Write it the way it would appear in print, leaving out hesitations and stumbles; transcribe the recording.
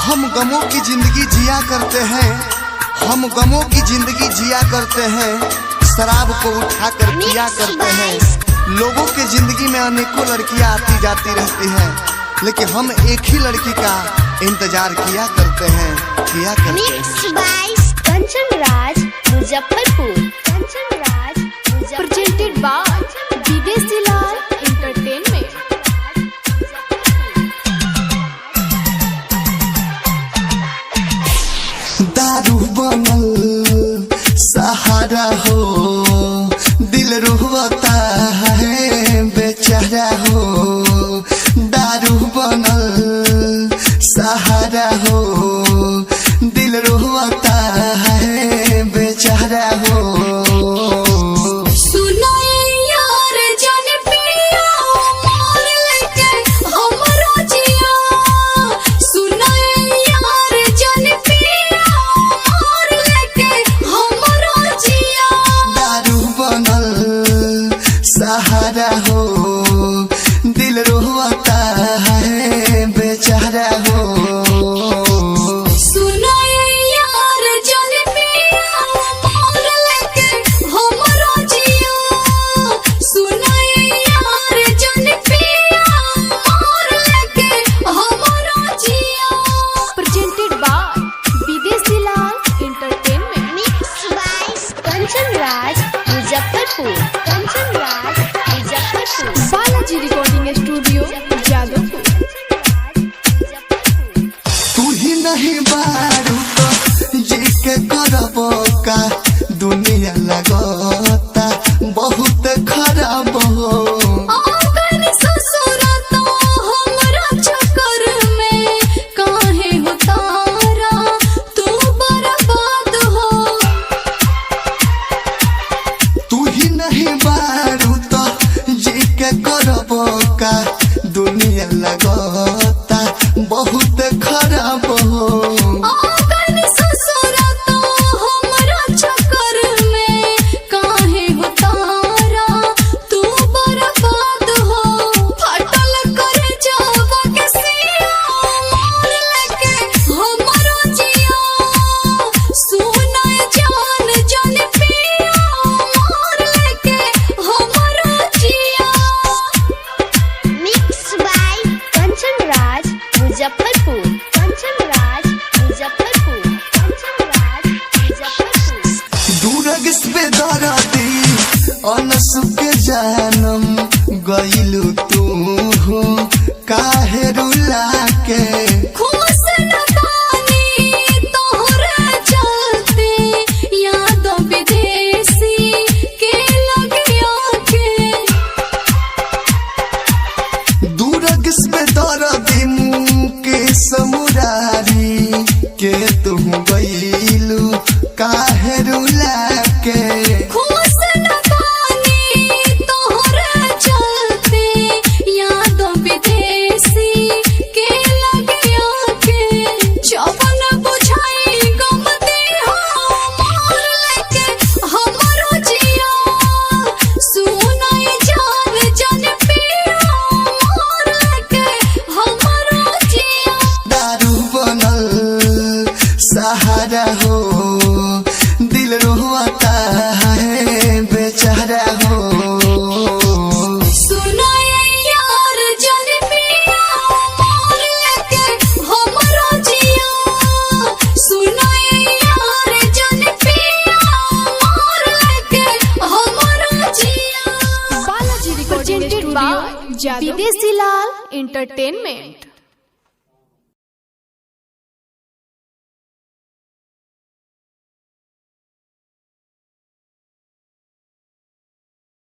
हम गमों की जिंदगी जिया करते हैं, हम गमों की जिंदगी जिया करते हैं, शराब को उठाकर पिया करते हैं। लोगों के जिंदगी में अनेकों लड़कियां आती जाती रहती हैं, लेकिन हम एक ही लड़की का इंतजार किया करते हैं, किया करते हैं। Kanchan Raj Muzaffarpur, Kanchan Raj Muzaffarpur, presented by Videshi Lal entertainment. दारू बनल सहारा हो, दिल रोता है बेचारा हो। दारू बनल सहारा हो, दिल रोता है बेचारा हो। सहारा हो, दिल रोता है बेचारा हो। सुनो यार जन पिया मोर लेके हमरो जिया, सुनो यार जन पिया मोर लेके हमरो जिया। Presented by Videshi Lal entertainment. Mix by Kanchan Raj Muzaffarpur, Kanchan Raj Muzaffarpur, Balaji recording studio Jadavpur. तू ही नहीं बारू तो जी के करबो का, दुनिया लगता बहुत खराब हो। दुनिया लगता बहुत खराब हो। मुजफ्फरपुर, कंचन राज मुजफ्फरपुर, कंचन राज मुजफ्फरपुर। दूरग से दरदी अनस के जानम गइलू तू हो, काहे रुला के खुश न बानी तोहरा चलते, यादों विदेशी के लगिया के। दूरग से दरदी समुरारी के तुम गइलू काहे रुला के। खुश न बानी तोहरा चलते, यादों विदेशी के लगिया के। जवन बुझाई गम दे मोर लेके हमरो जिया, सुनो जान जन पिया मोर लेके हमरो जिया। दारू बनल सहारा हो, दिल रोता है बेचारा हो। सुनो यार जन पिया मोर लेके हमरो जिया, सुनो यार जन पिया मोर लेके हमरो जिया। बालाजी रिकॉर्डिंग स्टूडियो विदेशी लाल एंटरटेनमेंट।